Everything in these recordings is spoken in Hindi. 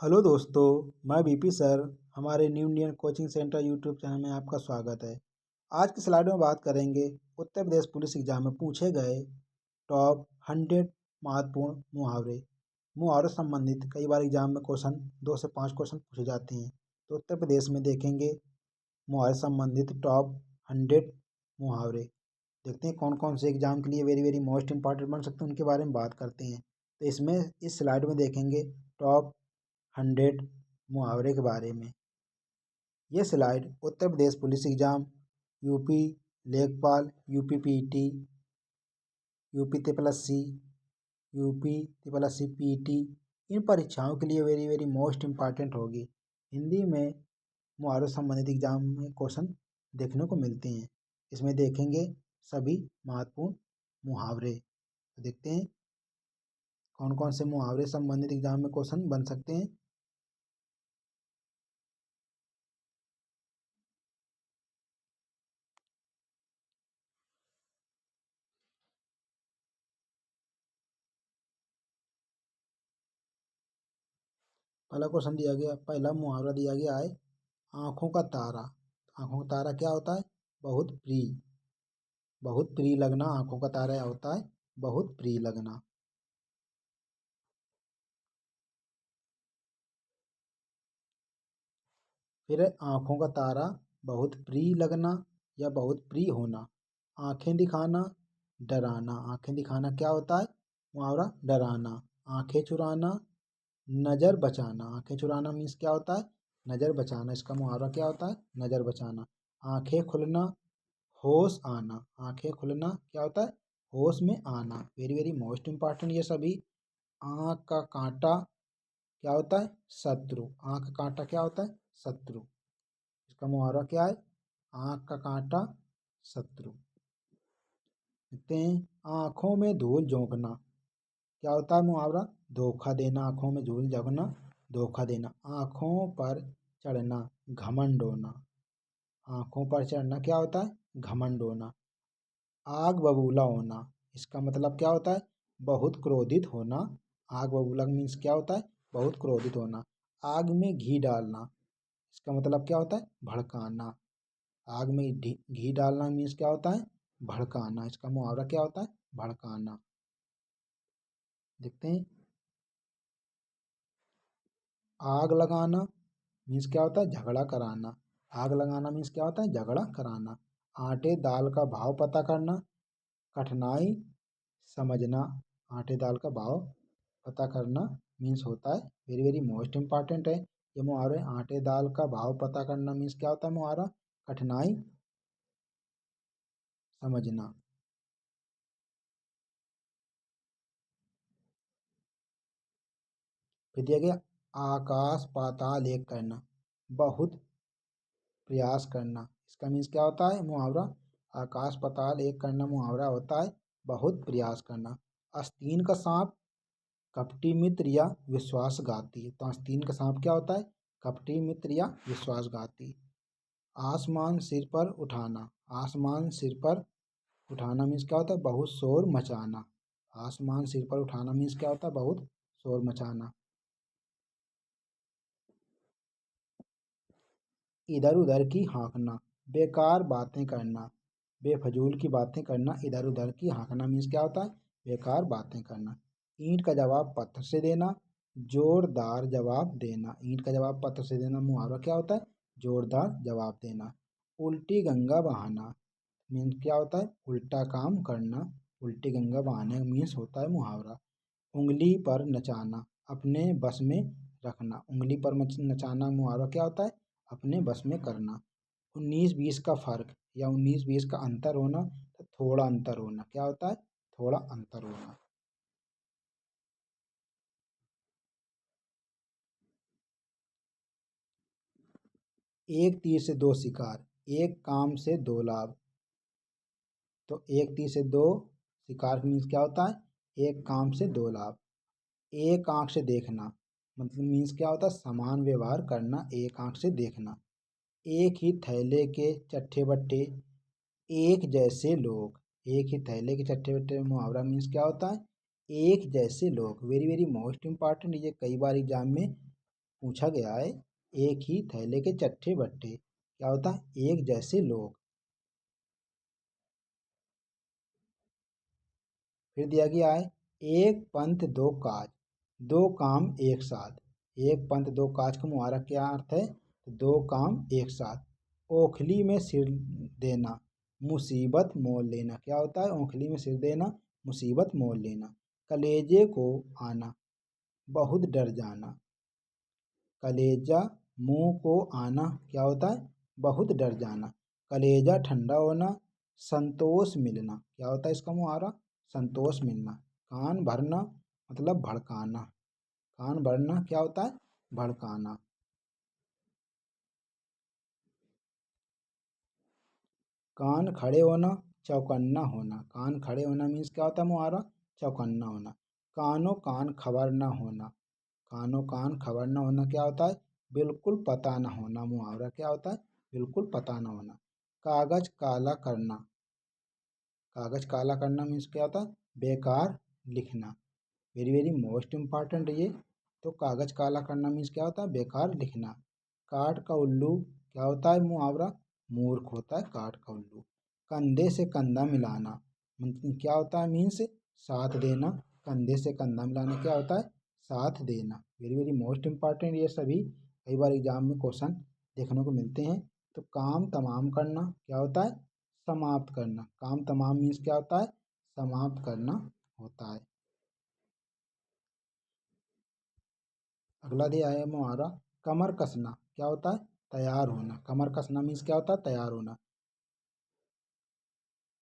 हेलो दोस्तों, मैं बीपी सर। हमारे new Indian coaching centre YouTube channel में आपका स्वागत है। आज की स्लाइड में बात करेंगे उत्तर प्रदेश पुलिस एग्जाम में पूछे गए टॉप 100 महत्वपूर्ण मुहावरे। मुहावरे संबंधित कई बार एग्जाम में क्वेश्चन 2 से 5 क्वेश्चन पूछे जाते हैं। तो उत्तर प्रदेश में देखेंगे मुहावरे संबंधित टॉप 100 मुहावरे। देखते हैं कौन कौन से एग्जाम के लिए वेरी वेरी मोस्ट इंपॉर्टेंट बन सकते हैं, उनके बारे में बात करते हैं। तो इसमें इस स्लाइड में देखेंगे टॉप 100 मुहावरे के बारे में। ये slide Uttar Pradesh police exam, UP Lekhpal, UP PT, UP TSSC, UP TSSC PT, इन परीक्षाओं के लिए वेरी वेरी मोस्ट इम्पॉर्टेंट होगी। हिंदी में मुहावरों संबंधित एग्जाम में क्वेश्चन देखने को मिलते हैं। इसमें देखेंगे सभी महत्वपूर्ण मुहावरे। तो देखते हैं कौन कौन से मुहावरे संबंधित एग्जाम में क्वेश्चन बन सकते हैं। पहला क्वेश्चन दिया गया, पहला मुहावरा दिया गया है आंखों का तारा। आंखों का तारा क्या होता है? बहुत प्रिय। बहुत प्रिय लगना आंखों का तारा होता है, बहुत प्रिय लगना। फिर है आंखों का तारा बहुत प्रिय लगना या बहुत प्रिय होना। आंखें दिखाना, डराना। आंखें दिखाना क्या होता है? मुहावरा डराना। आंखें चुराना, नजर बचाना। आंखें चुराना मीन्स क्या होता है? नजर बचाना। इसका मुहावरा क्या होता है? नजर बचाना। आंखें खुलना, होश आना। आंखें खुलना क्या होता है? होश में आना। वेरी वेरी मोस्ट इंपॉर्टेंट ये सभी। आंख का कांटा क्या होता है? शत्रु। आंख का कांटा क्या होता है? शत्रु। इसका मुहावरा क्या है? आंख का कांटा शत्रु। देखते हैं आंखों में धूल झोंकना क्या होता है? मुहावरा धोखा देना। आंखों में धूल झोंकना, धोखा देना। आंखों पर चढ़ना, घमंड होना। आंखों पर चढ़ना क्या होता है? घमंड होना। आग बबूला होना, इसका मतलब क्या होता है? बहुत क्रोधित होना। आग बबूला मीन्स क्या होता है? बहुत क्रोधित होना। आग में घी डालना, इसका मतलब क्या होता है? भड़काना। आग में घी डालना मीन्स क्या होता है? भड़काना। इसका मुहावरा क्या होता है? भड़काना। देखते हैं आग लगाना मीन्स क्या होता है? झगड़ा कराना। आग लगाना मीन्स क्या होता है? झगड़ा कराना। आटे दाल का भाव पता करना, कठिनाई समझना। आटे दाल का भाव पता करना मीन्स होता है, वेरी वेरी मोस्ट इंपॉर्टेंट है ये मुहावरे। आटे दाल का भाव पता करना मीन्स क्या होता है? मुहावरा कठिनाई समझना। फिर दिया गया आकाश पाताल एक करना, बहुत प्रयास करना। इसका मीन्स क्या होता है? मुहावरा आकाश पाताल एक करना मुहावरा होता है बहुत प्रयास करना। आस्तीन का सांप कपटी मित्र या विश्वासघाती। तो आस्तीन का सांप क्या होता है? कपटी मित्र या विश्वासघाती। आसमान सिर पर उठाना। आसमान सिर पर उठाना मीन्स क्या होता है? बहुत शोर मचाना। आसमान सिर पर उठाना मीन्स क्या होता है? बहुत शोर मचाना। इधर उधर की हाँकना, बेकार बातें करना। बेफजूल की बातें करना, इधर उधर की हाँकना मीन्स क्या होता है? बेकार बातें करना। ईंट का जवाब पत्थर से देना, जोरदार जवाब देना। ईंट का जवाब पत्थर से देना मुहावरा क्या होता है? जोरदार जवाब देना। उल्टी गंगा बहाना मीन्स क्या होता है? उल्टा काम करना। उल्टी गंगा बहाने मीन्स होता है मुहावरा। उंगली पर नचाना, अपने बस में रखना। उंगली पर नचाना मुहावरा क्या होता है? अपने बस में करना। 19-20 का फर्क या 19-20 का अंतर होना, तो थोड़ा अंतर होना क्या होता है? थोड़ा अंतर होना। एक तीर से दो शिकार, एक काम से दो लाभ। तो एक तीर से दो शिकार मीन्स क्या होता है? एक काम से दो लाभ। एक आंख से देखना मतलब मीन्स क्या होता है? समान व्यवहार करना, एक आंख से देखना। एक ही थैले के चट्टे बट्टे, एक जैसे लोग। एक ही थैले के चट्टे बट्टे मुहावरा मीन्स क्या होता है? एक जैसे लोग। वेरी वेरी मोस्ट इंपॉर्टेंट, ये कई बार एग्जाम में पूछा गया है एक ही थैले के चट्टे बट्टे, क्या होता है एक जैसे लोग। फिर दिया गया है एक पंथ दो काज, दो काम एक साथ। एक पंथ दो काज का मुहावरा क्या अर्थ है, तो दो काम एक साथ। ओखली में सिर देना मुसीबत मोल लेना, क्या होता है ओखली में सिर देना मुसीबत मोल लेना। कलेजे को आना बहुत डर जाना, कलेजा मुंह को आना क्या होता है बहुत डर जाना। कलेजा ठंडा होना संतोष मिलना, क्या होता है इसका मुहावरा संतोष मिलना। कान भरना मतलब भड़काना, कान भरना क्या होता है भड़काना। कान खड़े होना चौकन्ना होना, कान खड़े होना मीन्स क्या होता है मुहावरा चौकन्ना होना। कानो कान खबर न होना, कानो कान खबर न होना क्या होता है बिल्कुल पता न होना, मुहावरा क्या होता है बिल्कुल पता न होना। कागज काला करना, कागज काला करना मीन्स क्या होता है बेकार लिखना, वेरी वेरी मोस्ट इम्पॉर्टेंट ये। तो कागज काला करना मीन्स क्या होता है बेकार लिखना। काठ का उल्लू क्या होता है मुहावरा मूर्ख होता है काठ का उल्लू। कंधे से कंधा मिलाना क्या होता है मीन्स साथ देना, कंधे से कंधा मिलाना क्या होता है साथ देना, वेरी वेरी मोस्ट इम्पॉर्टेंट ये सभी कई बार एग्जाम में क्वेश्चन देखने को मिलते हैं। तो काम तमाम करना क्या होता है समाप्त करना, काम तमाम मीन्स क्या होता है समाप्त करना होता है। अगला दिया है मुहावरा कमर कसना क्या होता है तैयार होना, कमर कसना मीन्स क्या होता है तैयार होना।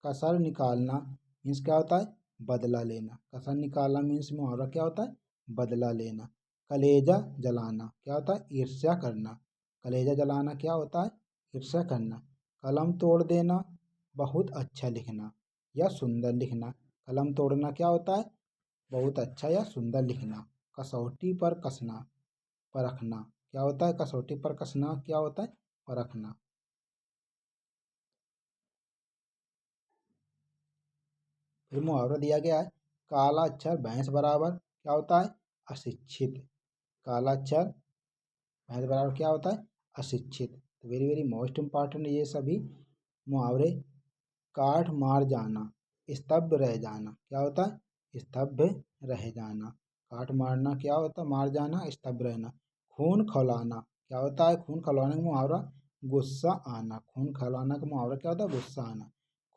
कसर निकालना मीन्स क्या होता है बदला लेना, कसर निकालना मीन्स मुहावरा क्या होता है बदला लेना। कलेजा जलाना क्या होता है ईर्ष्या करना, कलेजा जलाना क्या होता है ईर्ष्या करना। कलम तोड़ देना बहुत अच्छा लिखना या सुंदर लिखना, कलम तोड़ना क्या होता है बहुत अच्छा या सुंदर लिखना। कसौटी पर कसना परखना क्या होता है कसौटी पर कसना क्या होता है परखना। फिर मुहावरा दिया गया है काला अक्षर भैंस बराबर क्या होता है अशिक्षित, काला अक्षर भैंस बराबर क्या होता है अशिक्षित। तो वेरी वेरी मोस्ट इम्पॉर्टेंट ये सभी मुहावरे। काठ मार जाना स्तब्ध रह जाना क्या होता है स्तब्ध रह जाना, काट मारना क्या होता है मार जाना स्तब्ध रहना। खून खौलाना क्या होता है खून खौलाने का मुहावरा गुस्सा आना, खून खौलाना का मुहावरा क्या होता है गुस्सा आना।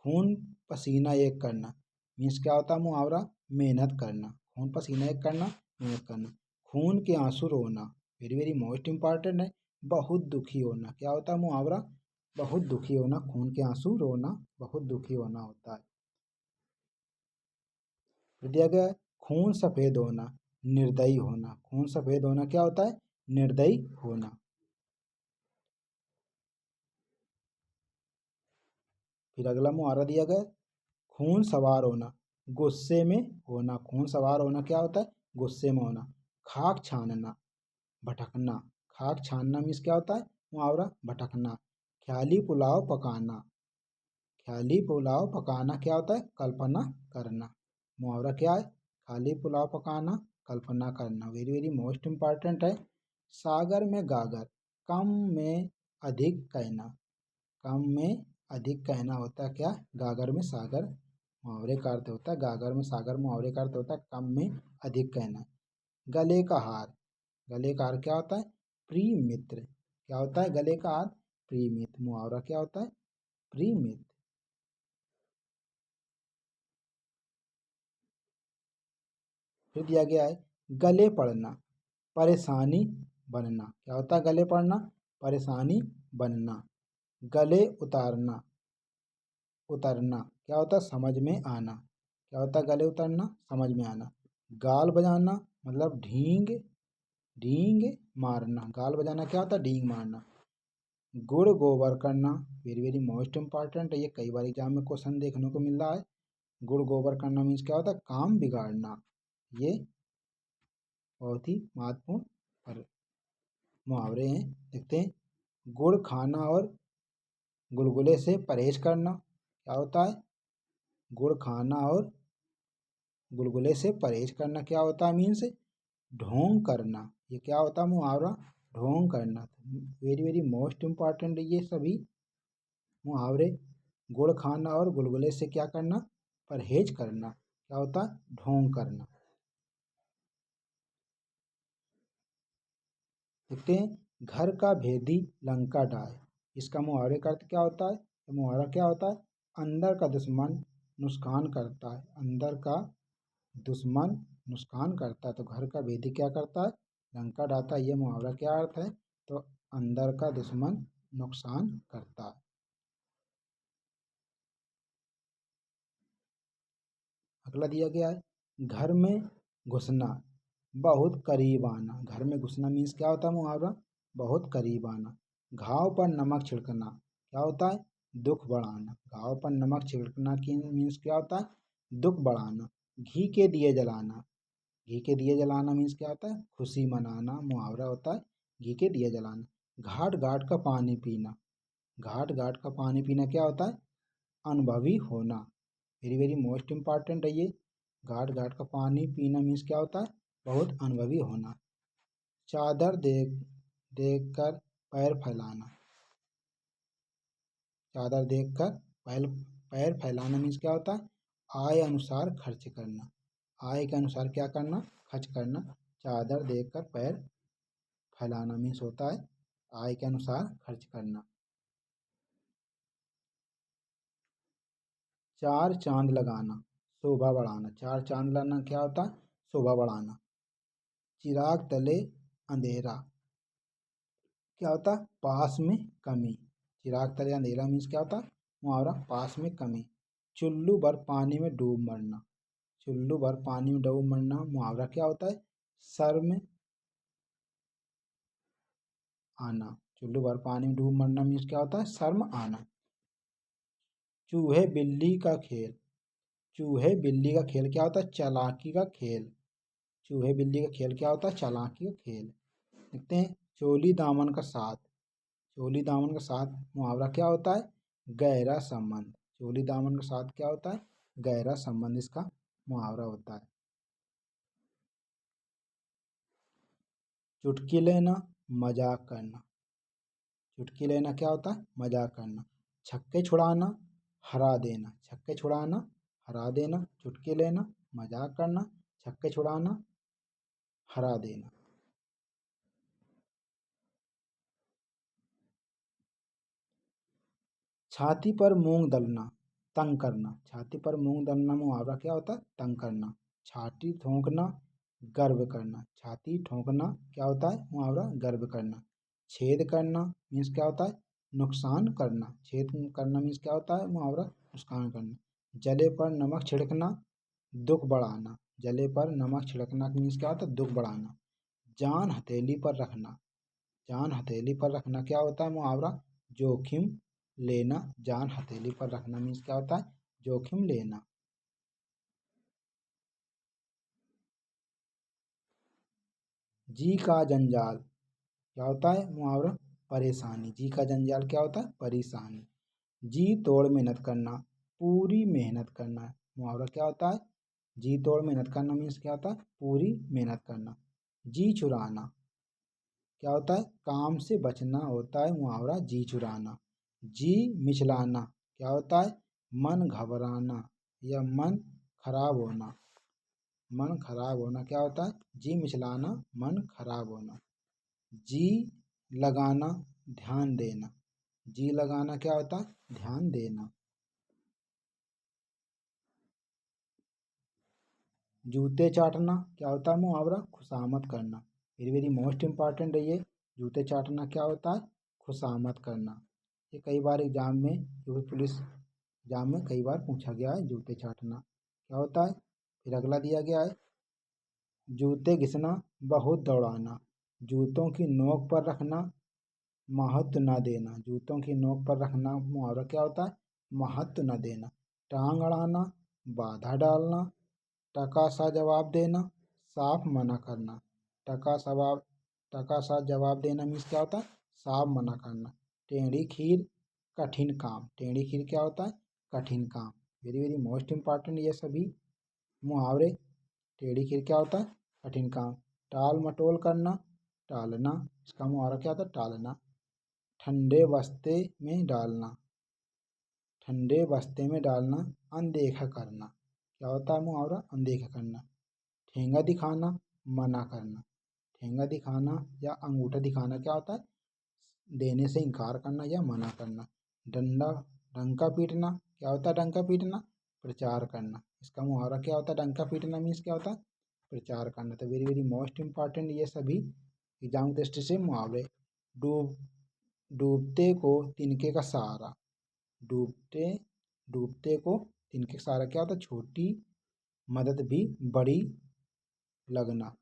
खून पसीना एक करना मीन्स क्या होता है मुहावरा मेहनत करना, खून पसीना एक करना मेहनत करना। खून के आंसू रोना वेरी वेरी मोस्ट इम्पॉर्टेंट है, बहुत दुखी होना क्या होता है मुहावरा बहुत दुखी होना, खून के आंसू रोना बहुत दुखी होना होता है। फिर दिया गया है खून सफेद होना निर्दयी होना, खून सफेद होना क्या होता है निर्दयी होना। फिर अगला मुहावरा दिया गया है, खून सवार होना गुस्से में होना, खून सवार होना क्या होता है गुस्से में होना। खाक छानना भटकना, खाक छानना मीन्स क्या होता है मुहावरा भटकना। ख्याली पुलाव पकाना, ख्याली पुलाव पकाना क्या होता है कल्पना करना, मुहावरा क्या है खाली पुलाव पकाना कल्पना करना, वेरी वेरी मोस्ट इम्पॉर्टेंट है। सागर में गागर कम में अधिक कहना, कम में अधिक कहना होता है क्या गागर में सागर, मुहावरे का अर्थ होता है गागर में सागर, मुहावरे का अर्थ होता है कम में अधिक कहना। गले का हार, गले का हार क्या होता है प्रिय मित्र, क्या होता है गले का हार प्रिय मित्र, मुहावरा क्या होता है प्रिय मित्र। फिर दिया गया है गले पड़ना परेशानी बनना, क्या होता है गले पड़ना परेशानी बनना। गले उतारना उतरना क्या होता है समझ में आना, क्या होता है गले उतरना समझ में आना। गाल बजाना मतलब ढींग ढींग मारना, गाल बजाना क्या होता है ढींग मारना। गुड़ गोबर करना वेरी वेरी मोस्ट इंपॉर्टेंट है, ये कई बार एग्जाम में क्वेश्चन देखने को मिल रहा है। गुड़ गोबर करना मीन्स क्या होता है काम बिगाड़ना, ये बहुत ही महत्वपूर्ण और मुहावरे हैं। देखते हैं गुड़ खाना और गुलगुले से परहेज करना क्या होता है गुड़ खाना और गुलगुले से परहेज करना क्या होता है मीन्स ढोंग करना, ये क्या होता है मुहावरा ढोंग करना। वेरी वेरी मोस्ट इम्पॉर्टेंट ये सभी मुहावरे। गुड़ खाना और गुलगुले से क्या करना, परहेज करना। क्या होता है, ढोंग करना। देखते हैं, घर का भेदी लंका ढाए। इसका मुहावरे का अर्थ क्या होता है, तो मुहावरा क्या होता है, अंदर का दुश्मन नुकसान करता है। अंदर का दुश्मन नुकसान करता है, तो घर का भेदी क्या करता है, लंका ढाता है। ये मुहावरा क्या अर्थ है, तो अंदर का दुश्मन नुकसान करता है। अगला दिया गया है, घर में घुसना बहुत करीब आना। घर में घुसना मीन्स क्या होता है मुहावरा, बहुत करीब आना। घाव पर नमक छिड़कना क्या होता है, दुख बढ़ाना। घाव पर नमक छिड़कना की मीन्स क्या होता है, दुख बढ़ाना। घी के दिए जलाना, घी के दिए जलाना मीन्स क्या होता है, खुशी मनाना। मुहावरा होता है घी के दिए जलाना। घाट घाट का पानी पीना, घाट घाट का पानी पीना क्या होता है, अनुभवी होना। वेरी वेरी मोस्ट इम्पॉर्टेंट है ये। घाट घाट का पानी पीना मीन्स क्या होता है, बहुत अनुभवी होना। चादर देख देख कर पैर फैलाना, चादर देख कर पैर पैर फैलाना मीन्स क्या होता है, आय अनुसार खर्च करना। आय के अनुसार क्या करना, खर्च करना। चादर देख कर पैर फैलाना मीन्स होता है आय के अनुसार खर्च करना। चार चांद लगाना शोभा बढ़ाना। चार चांद लगाना क्या होता है, शोभा बढ़ाना। चिराग तले अंधेरा क्या होता है, पास में कमी। चिराग तले अंधेरा मीन्स क्या होता है, मुहावरा पास में कमी। चुल्लू भर पानी में डूब मरना, चुल्लू भर पानी में डूब मरना मुहावरा क्या होता है, सर में आना। चुल्लू भर पानी में डूब मरना मीन्स क्या होता है, शर्म आना। चूहे बिल्ली का खेल, चूहे बिल्ली का खेल क्या होता है, चालाकी का खेल। चूहे बिल्ली का खेल क्या होता है, चालाकी का खेल। देखते हैं, चोली दामन का साथ, चोली दामन का साथ मुहावरा क्या होता है, गहरा संबंध। चोली दामन का साथ क्या होता है, गहरा संबंध इसका मुहावरा होता है। चुटकी लेना मजाक करना, चुटकी लेना क्या होता है, मजाक करना। छक्के छुड़ाना हरा देना, छक्के छुड़ाना हरा देना। चुटकी लेना मजाक करना, छक्के छुड़ाना हरा देना। छाती पर मूंग दलना तंग करना, छाती पर मूंग दलना मुहावरा क्या होता है, तंग करना। छाती ठोंकना गर्व करना, छाती ठोंकना क्या होता है, मुहावरा गर्व करना। छेद करना मीन्स क्या होता है, नुकसान करना। छेद करना मीन्स क्या होता है, मुहावरा नुकसान करना। जले पर नमक छिड़कना दुख बढ़ाना, जले पर नमक छिड़कना मीन्स क्या होता है, दुख बढ़ाना। जान हथेली पर रखना, जान हथेली पर रखना क्या होता है, मुहावरा जोखिम लेना। जान हथेली पर रखना मीन्स क्या होता है, जोखिम लेना। जी का जंजाल क्या होता है, मुहावरा परेशानी। जी का जंजाल क्या होता है, परेशानी। जी तोड़ मेहनत करना पूरी मेहनत करना, मुहावरा क्या होता है, जी तोड़ मेहनत करना मीन्स क्या होता है, पूरी मेहनत करना। जी चुराना क्या होता है, काम से बचना होता है, मुहावरा जी चुराना। जी मिचलाना क्या होता है, मन घबराना या मन खराब होना। मन खराब होना क्या होता है, जी मिचलाना मन खराब होना। जी लगाना ध्यान देना, जी लगाना क्या होता है, ध्यान देना। जूते चाटना क्या होता है, मुहावरा खुशामद करना। वेरी वेरी मोस्ट इंपॉर्टेंट है ये। जूते चाटना क्या होता है, खुशामद करना। ये कई बार एग्जाम में, यूपी पुलिस एग्जाम में कई बार पूछा गया है, जूते चाटना क्या होता है। फिर अगला दिया गया है, जूते घिसना बहुत दौड़ाना। जूतों की नोक पर रखना महत्व न देना, जूतों की नोक पर रखना मुहावरा क्या होता है, महत्व न देना। टांग अड़ाना बाधा डालना, टका सा जवाब देना साफ मना करना। टका सवाब टका सा जवाब देना मीन्स क्या होता है, साफ मना करना। टेढ़ी खीर कठिन काम, टेढ़ी खीर क्या होता है, कठिन काम। वेरी वेरी मोस्ट इंपॉर्टेंट ये सभी मुहावरे। टेढ़ी खीर क्या होता है, कठिन काम। टाल मटोल करना टालना, इसका मुहावरा क्या होता है? टालना। ठंडे बस्ते में डालना, ठंडे बस्ते में डालना, अनदेखा करना, क्या होता है मुहावरा? अनदेखा करना। ठेंगा दिखाना, मना करना, ठेंगा दिखाना या अंगूठा दिखाना क्या होता है? देने से इनकार करना या मना करना। डंडा डंका पीटना, क्या होता है डंका पीटना? प्रचार करना, इसका मुहावरा क्या होता है? डंका पीटना मीन्स क्या होता है? प्रचार करना। तो वेरी वेरी मोस्ट इम्पॉर्टेंट ये सभी एग्जाम की दृष्टि से मुहावरे। डूब डूबते को तिनके का सहारा, डूबते डूबते को तिनके का सहारा क्या होता है? छोटी मदद भी बड़ी लगना,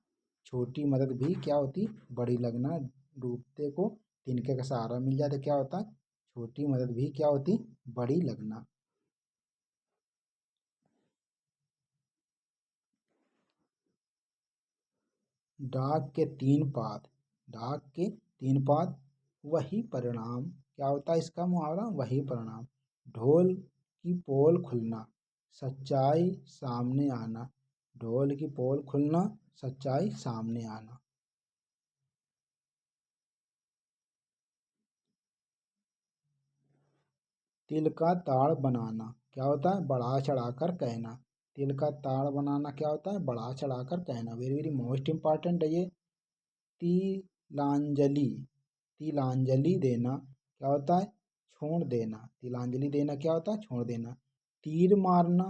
छोटी मदद भी क्या होती? बड़ी लगना। डूबते को तिनके का सहारा मिल जाए तो क्या होता है? छोटी मदद भी क्या होती? बड़ी लगना। डाक के तीन पात, डाक के तीन पात, वही परिणाम, क्या होता है इसका मुहावरा? वही परिणाम। ढोल की पोल खुलना, सच्चाई सामने आना, ढोल की पोल खुलना, सच्चाई सामने आना। तिल का ताड़ बनाना, क्या होता है? बढ़ा चढ़ाकर कहना, तिल का ताड़ बनाना क्या होता है? बढ़ा चढ़ाकर कहना। वेरी वेरी मोस्ट इम्पॉर्टेंट है ये। तिलांजलि, तिलांजलि देना क्या होता है? छोड़ देना, तिलांजलि देना क्या होता है? छोड़ देना। तीर मारना,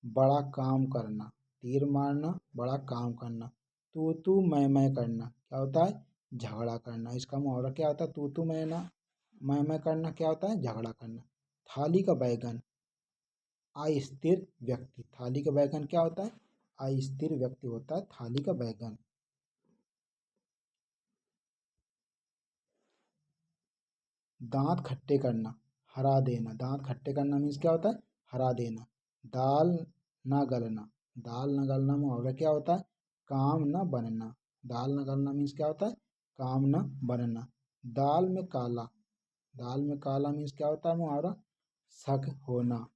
बड़ा काम करना, तीर मारना, बड़ा काम करना। तू मैं करना क्या होता है? झगड़ा करना, इसका मुहावरा क्या होता है? तू मैं करना क्या होता है? झगड़ा करना। थाली का बैगन, अस्थिर व्यक्ति, थाली का बैगन क्या होता है? अस्थिर व्यक्ति होता है थाली का बैगन। दांत खट्टे करना, हरा देना, दांत खट्टे करना मीन्स क्या होता है? हरा देना। दाल न गलना, दाल न गलना मुहावरा क्या होता है? काम न बनना, दाल न गलना मीन्स क्या होता है? काम न बनना। दाल में काला, दाल में काला मीन्स क्या होता है मुहावरा? शक होना।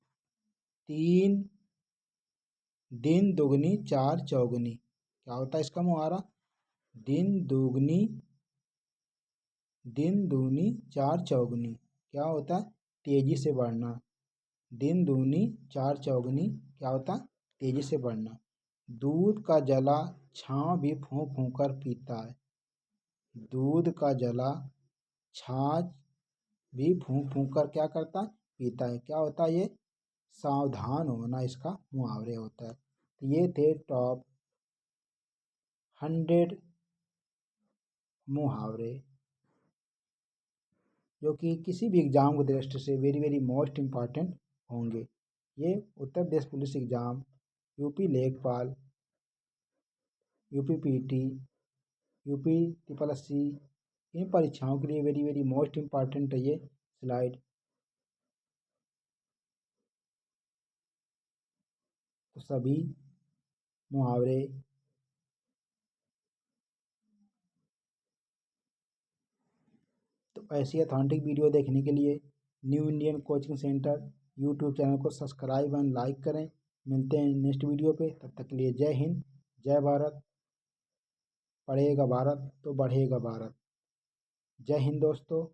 तीन दिन दुगनी चार चौगुनी, क्या होता है इसका मुहावरा? दिन दुगनी दिन दूनी चार चौगुनी, क्या होता है? तेजी से बढ़ना। दिन दूनी चार चौगुनी क्या होता है? तेजी से बढ़ना। दूध का जला छाँव भी फूंक फूंक कर पीता है, दूध का जला छाछ भी फूंक फूंक कर क्या करता है? पीता है, क्या होता है ये? सावधान होना इसका मुहावरे होता है। तो ये थे टॉप 100 मुहावरे जो कि किसी भी एग्ज़ाम की दृष्टि से वेरी वेरी मोस्ट इम्पॉर्टेंट होंगे। ये Uttar Pradesh police exam, UP Lekhpal, UP PT, UP triple SC, इन परीक्षाओं के लिए वेरी वेरी मोस्ट इम्पॉर्टेंट है ये स्लाइड। तो सभी मुहावरे तो ऐसी अथेंटिक वीडियो देखने के लिए new Indian coaching centre YouTube channel को सब्सक्राइब एंड लाइक करें। मिलते हैं नेक्स्ट वीडियो पे, तब तक के लिए जय हिंद, जय भारत। पढ़ेगा भारत तो बढ़ेगा भारत। जय हिंद दोस्तों।